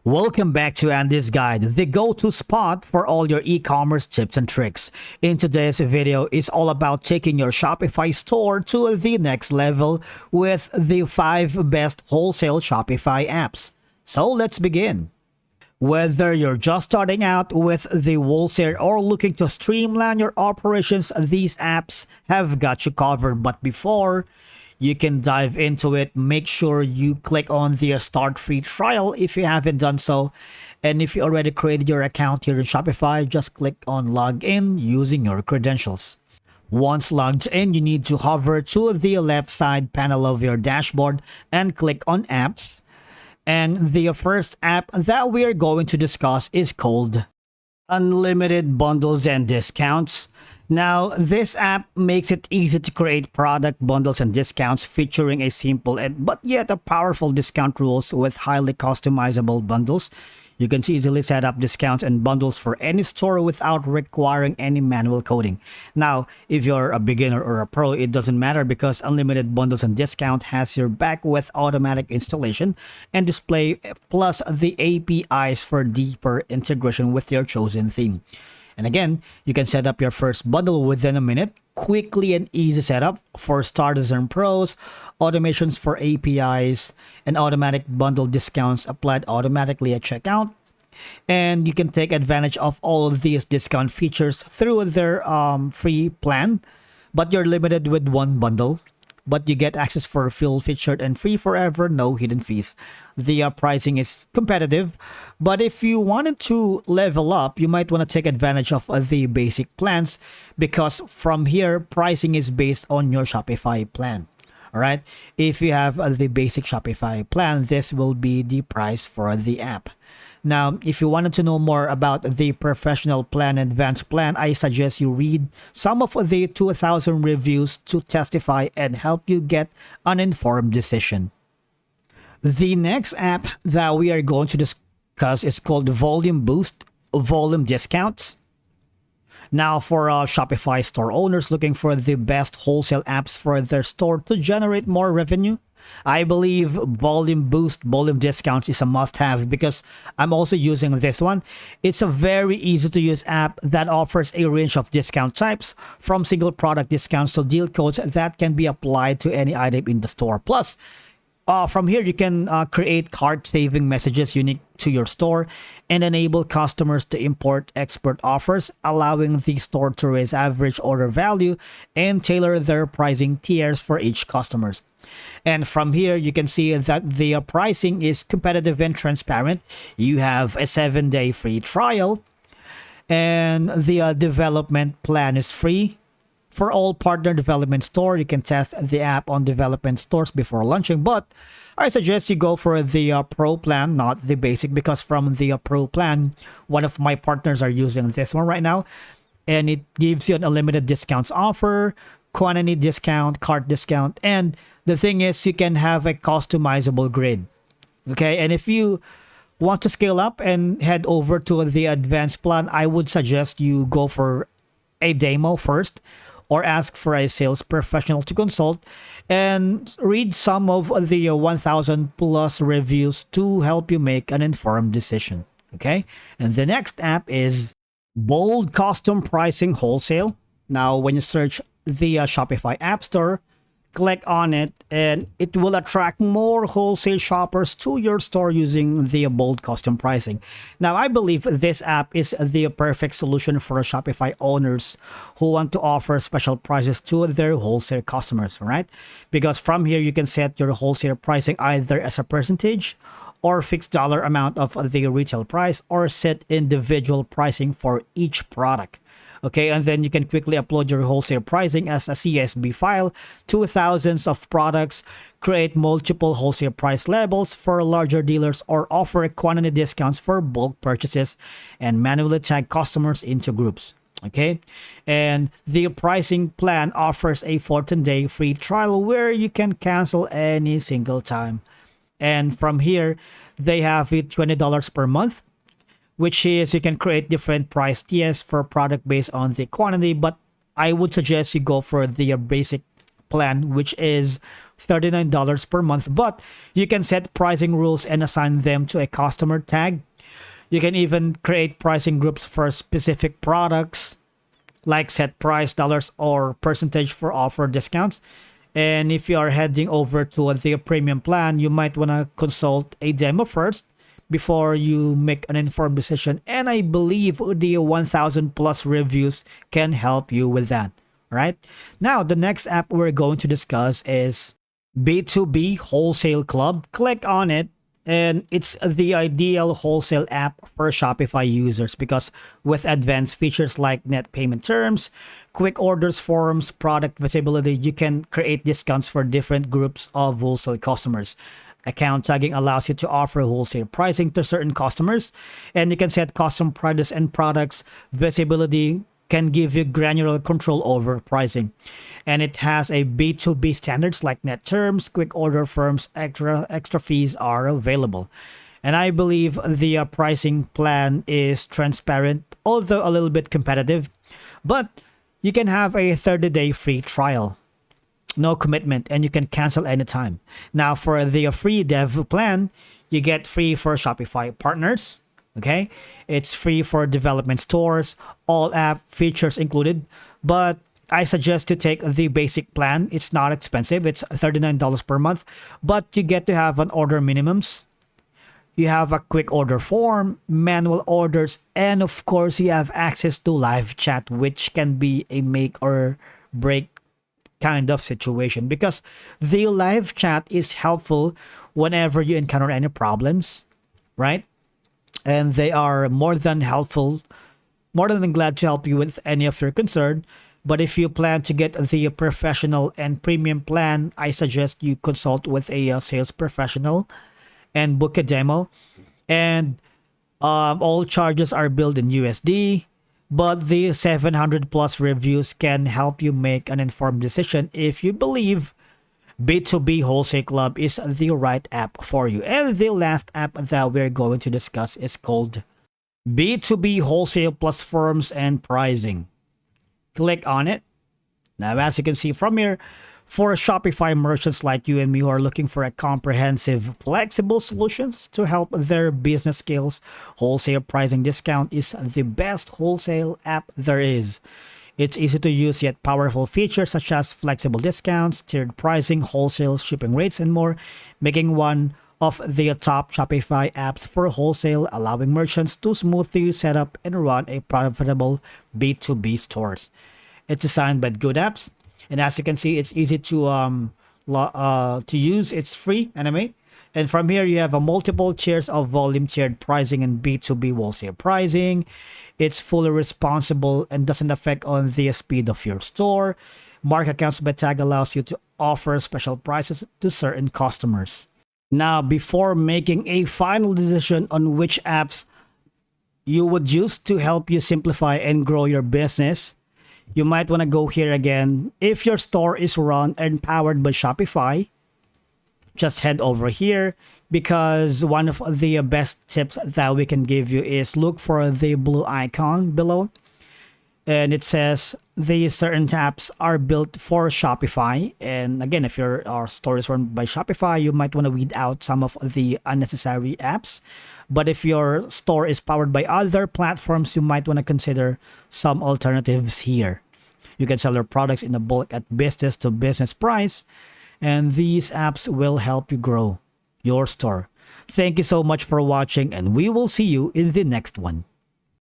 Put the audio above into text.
Welcome back to Andy's Guide, the go-to spot for all your e-commerce tips and tricks. In today's video is all about taking your Shopify store to the next level with the 5 best wholesale Shopify apps. So let's begin. Whether you're just starting out with the wholesale or looking to streamline your operations, these apps have got you covered. But before you can dive into it, make sure you click on the start free trial if you haven't done so. And if you already created your account here in Shopify, just click on log in using your credentials. Once logged in, you need to hover to the left side panel of your dashboard and click on apps. And the first app that we are going to discuss is called Unlimited Bundles and Discounts. Now, this app makes it easy to create product bundles and discounts featuring a simple but yet a powerful discount rules with highly customizable bundles. You can easily set up discounts and bundles for any store without requiring any manual coding. Now, if you're a beginner or a pro, it doesn't matter because Unlimited Bundles and Discount has your back with automatic installation and display plus the APIs for deeper integration with your chosen theme. And again, you can set up your first bundle within a minute, quickly and easy setup for starters and pros, automations for APIs, and automatic bundle discounts applied automatically at checkout. And you can take advantage of all of these discount features through their free plan, but you're limited with one bundle. But you get access for full featured and free forever, no hidden fees. The pricing is competitive, but if you wanted to level up, you might want to take advantage of the basic plans because from here, pricing is based on your Shopify plan. All right. If you have the basic Shopify plan, this will be the price for the app. Now, if you wanted to know more about the professional plan and advanced plan, I suggest you read some of the 2,000 reviews to testify and help you get an informed decision. The next app that we are going to discuss is called Volume Boost, Volume Discounts. Now, for Shopify store owners looking for the best wholesale apps for their store to generate more revenue, I believe Volume Boost, Volume Discounts is a must-have because I'm also using this one. It's a very easy-to-use app that offers a range of discount types from single product discounts to deal codes that can be applied to any item in the store. Plus, from here, you can create cart-saving messages unique to your store and enable customers to import expert offers, allowing the store to raise average order value and tailor their pricing tiers for each customer. And from here, you can see that the pricing is competitive and transparent. You have a 7-day free trial, and the development plan is free. For all partner development store, you can test the app on development stores before launching, but I suggest you go for the pro plan, not the basic, because from the pro plan, one of my partners are using this one right now, and it gives you an unlimited discounts offer, quantity discount, cart discount, and the thing is you can have a customizable grid. Okay, and if you want to scale up and head over to the advanced plan, I would suggest you go for a demo first or ask for a sales professional to consult and read some of the 1,000 plus reviews to help you make an informed decision. Okay, and the next app is Bold Custom Pricing Wholesale. Now, when you search the Shopify App Store, click on it and it will attract more wholesale shoppers to your store using the Bold Custom Pricing. Now, I believe this app is the perfect solution for Shopify owners who want to offer special prices to their wholesale customers, right? Because from here, you can set your wholesale pricing either as a percentage or fixed dollar amount of the retail price or set individual pricing for each product. Okay, and then you can quickly upload your wholesale pricing as a CSV file to thousands of products, create multiple wholesale price levels for larger dealers, or offer quantity discounts for bulk purchases and manually tag customers into groups. Okay, and the pricing plan offers a 14-day free trial where you can cancel any single time. And from here, they have it $20 per month, which is you can create different price tiers for product based on the quantity, but I would suggest you go for the basic plan, which is $39 per month, but you can set pricing rules and assign them to a customer tag. You can even create pricing groups for specific products, like set price dollars or percentage for offer discounts. And if you are heading over to the premium plan, you might want to consult a demo first before you make an informed decision. And I believe the 1,000 plus reviews can help you with that. Right? Now, the next app we're going to discuss is B2B Wholesale Club. Click on it, and it's the ideal wholesale app for Shopify users because with advanced features like net payment terms, quick orders forms, product visibility, you can create discounts for different groups of wholesale customers. Account tagging allows you to offer wholesale pricing to certain customers, and you can set custom prices and products. Visibility can give you granular control over pricing. And it has a B2B standards like net terms, quick order firms, extra fees are available. And I believe the pricing plan is transparent, although a little bit competitive. But you can have a 30-day free trial. No commitment, and you can cancel anytime. Now, for the free dev plan, you get free for Shopify partners. Okay, it's free for development stores, all app features included, but I suggest to take the basic plan. It's not expensive. It's $39 per month, but you get to have an order minimums. You have a quick order form, manual orders, and of course you have access to live chat, which can be a make or break kind of situation because the live chat is helpful whenever you encounter any problems, right? And they are more than helpful, more than glad to help you with any of your concern. But if you plan to get the professional and premium plan, I suggest you consult with a sales professional and book a demo. And all charges are billed in USD, but the 700 plus reviews can help you make an informed decision if you believe B2B Wholesale Club is the right app for you. And the last app that we're going to discuss is called B2B Wholesale Plus Firms and Pricing. Click on it. Now, as you can see from here, for Shopify merchants like you and me who are looking for a comprehensive, flexible solutions to help their business scales, Wholesale Pricing Discount is the best wholesale app there is. It's easy to use yet powerful features such as flexible discounts, tiered pricing, wholesale shipping rates, and more, making one of the top Shopify apps for wholesale, allowing merchants to smoothly set up and run a profitable B2B stores. It's designed by good apps, and as you can see, it's easy to use. It's free anyway. And from here, you have a multiple tiers of volume tiered pricing and B2B wholesale pricing. It's fully responsible and doesn't affect on the speed of your store. Mark accounts by tag allows you to offer special prices to certain customers. Now, before making a final decision on which apps you would use to help you simplify and grow your business, you might want to go here again. If your store is run and powered by Shopify, just head over here because one of the best tips that we can give you is look for the blue icon below. And it says these certain apps are built for Shopify. And again, if your store is run by Shopify, you might want to weed out some of the unnecessary apps. But if your store is powered by other platforms, you might want to consider some alternatives here. You can sell your products in a bulk at business to business price, and these apps will help you grow your store. Thank you so much for watching, and we will see you in the next one.